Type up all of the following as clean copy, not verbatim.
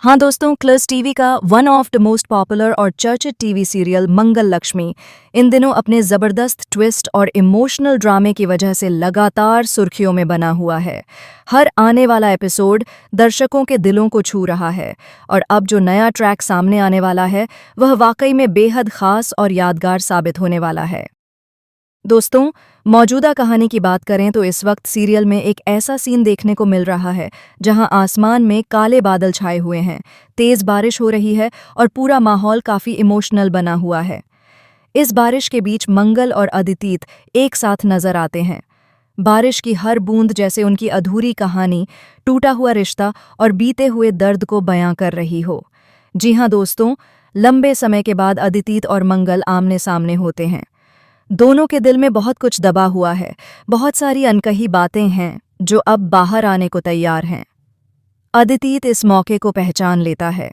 हाँ दोस्तों, क्लर्स टीवी का one of the most popular और चर्चित टीवी सीरियल मंगल लक्ष्मी इन दिनों अपने जबरदस्त ट्विस्ट और इमोशनल ड्रामे की वजह से लगातार सुर्खियों में बना हुआ है। हर आने वाला एपिसोड दर्शकों के दिलों को छू रहा है और अब जो नया ट्रैक सामने आने वाला है वह वाकई में बेहद खास और यादगार साबित होने वाला है। दोस्तों, मौजूदा कहानी की बात करें तो इस वक्त सीरियल में एक ऐसा सीन देखने को मिल रहा है जहां आसमान में काले बादल छाए हुए हैं, तेज बारिश हो रही है और पूरा माहौल काफी इमोशनल बना हुआ है। इस बारिश के बीच मंगल और अदितीत एक साथ नजर आते हैं। बारिश की हर बूंद जैसे उनकी अधूरी कहानी, टूटा हुआ रिश्ता और बीते हुए दर्द को बयां कर रही हो। जी हाँ दोस्तों, लंबे समय के बाद अदितीत और मंगल आमने सामने होते हैं। दोनों के दिल में बहुत कुछ दबा हुआ है, बहुत सारी अनकही बातें हैं जो अब बाहर आने को तैयार हैं। अदितीत इस मौके को पहचान लेता है।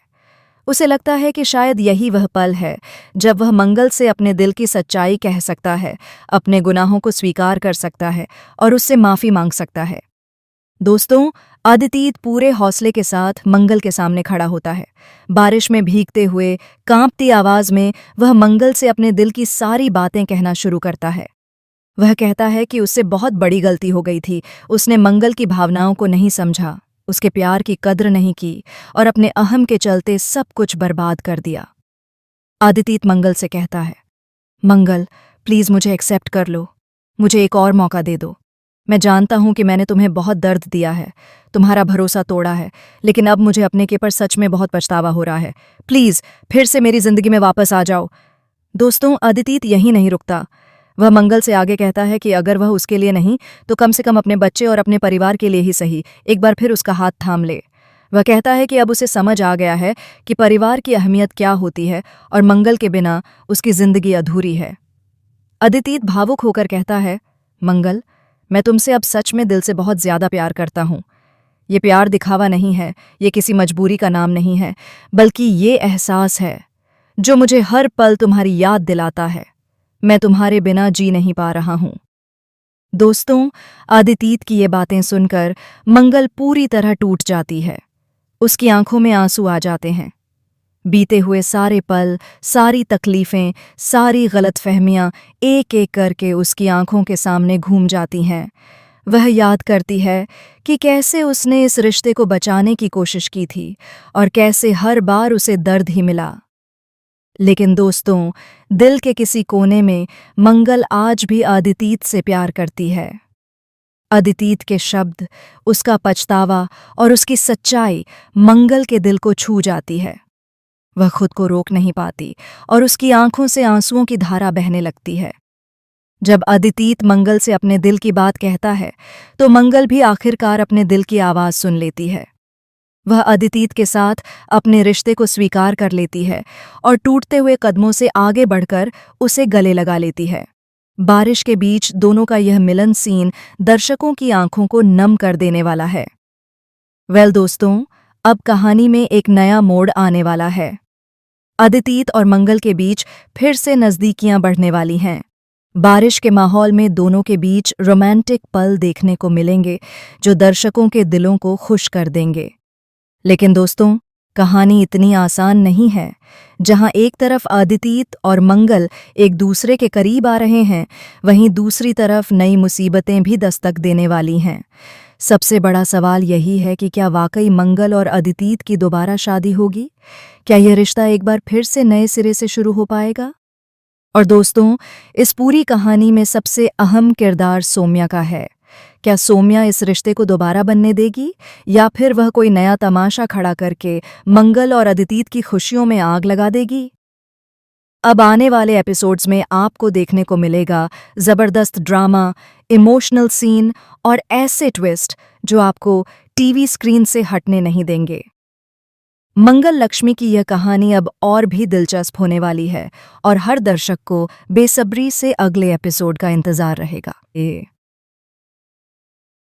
उसे लगता है कि शायद यही वह पल है जब वह मंगल से अपने दिल की सच्चाई कह सकता है, अपने गुनाहों को स्वीकार कर सकता है और उससे माफ़ी मांग सकता है। दोस्तों, अदितीत पूरे हौसले के साथ मंगल के सामने खड़ा होता है। बारिश में भीगते हुए कांपती आवाज में वह मंगल से अपने दिल की सारी बातें कहना शुरू करता है। वह कहता है कि उससे बहुत बड़ी गलती हो गई थी, उसने मंगल की भावनाओं को नहीं समझा, उसके प्यार की कद्र नहीं की और अपने अहम के चलते सब कुछ बर्बाद कर दिया। अदितीत मंगल से कहता है, मंगल प्लीज मुझे एक्सेप्ट कर लो, मुझे एक और मौका दे दो। मैं जानता हूं कि मैंने तुम्हें बहुत दर्द दिया है, तुम्हारा भरोसा तोड़ा है, लेकिन अब मुझे अपने के पर सच में बहुत पछतावा हो रहा है। प्लीज फिर से मेरी जिंदगी में वापस आ जाओ। दोस्तों, अदितीत यहीं नहीं रुकता। वह मंगल से आगे कहता है कि अगर वह उसके लिए नहीं तो कम से कम अपने बच्चे और अपने परिवार के लिए ही सही एक बार फिर उसका हाथ थाम ले। वह कहता है कि अब उसे समझ आ गया है कि परिवार की अहमियत क्या होती है और मंगल के बिना उसकी जिंदगी अधूरी है। अदितीत भावुक होकर कहता है, मंगल मैं तुमसे अब सच में दिल से बहुत ज्यादा प्यार करता हूं। ये प्यार दिखावा नहीं है, ये किसी मजबूरी का नाम नहीं है, बल्कि ये एहसास है जो मुझे हर पल तुम्हारी याद दिलाता है। मैं तुम्हारे बिना जी नहीं पा रहा हूं। दोस्तों, अदितीत की ये बातें सुनकर मंगल पूरी तरह टूट जाती है। उसकी आंखों में आंसू आ जाते हैं। बीते हुए सारे पल, सारी तकलीफें, सारी गलतफहमियां एक एक करके उसकी आंखों के सामने घूम जाती हैं। वह याद करती है कि कैसे उसने इस रिश्ते को बचाने की कोशिश की थी और कैसे हर बार उसे दर्द ही मिला। लेकिन दोस्तों, दिल के किसी कोने में मंगल आज भी अदितीत से प्यार करती है। अदितीत के शब्द, उसका पछतावा और उसकी सच्चाई मंगल के दिल को छू जाती है। वह खुद को रोक नहीं पाती और उसकी आंखों से आंसुओं की धारा बहने लगती है। जब अदितीत मंगल से अपने दिल की बात कहता है तो मंगल भी आखिरकार अपने दिल की आवाज सुन लेती है। वह अदितीत के साथ अपने रिश्ते को स्वीकार कर लेती है और टूटते हुए कदमों से आगे बढ़कर उसे गले लगा लेती है। बारिश के बीच दोनों का यह मिलन सीन दर्शकों की आंखों को नम कर देने वाला है। दोस्तों, अब कहानी में एक नया मोड़ आने वाला है। अदितीत और मंगल के बीच फिर से नज़दीकियां बढ़ने वाली हैं। बारिश के माहौल में दोनों के बीच रोमांटिक पल देखने को मिलेंगे जो दर्शकों के दिलों को खुश कर देंगे। लेकिन दोस्तों, कहानी इतनी आसान नहीं है। जहां एक तरफ अदितीत और मंगल एक दूसरे के करीब आ रहे हैं, वहीं दूसरी तरफ नई मुसीबतें भी दस्तक देने वाली हैं। सबसे बड़ा सवाल यही है कि क्या वाकई मंगल और अदितीत की दोबारा शादी होगी? क्या यह रिश्ता एक बार फिर से नए सिरे से शुरू हो पाएगा? और दोस्तों, इस पूरी कहानी में सबसे अहम किरदार सौम्या का है। क्या सौम्या इस रिश्ते को दोबारा बनने देगी या फिर वह कोई नया तमाशा खड़ा करके मंगल और अदितीत की खुशियों में आग लगा देगी? अब आने वाले एपिसोड्स में आपको देखने को मिलेगा जबरदस्त ड्रामा, इमोशनल सीन और ऐसे ट्विस्ट जो आपको टीवी स्क्रीन से हटने नहीं देंगे। मंगल लक्ष्मी की यह कहानी अब और भी दिलचस्प होने वाली है और हर दर्शक को बेसब्री से अगले एपिसोड का इंतजार रहेगा।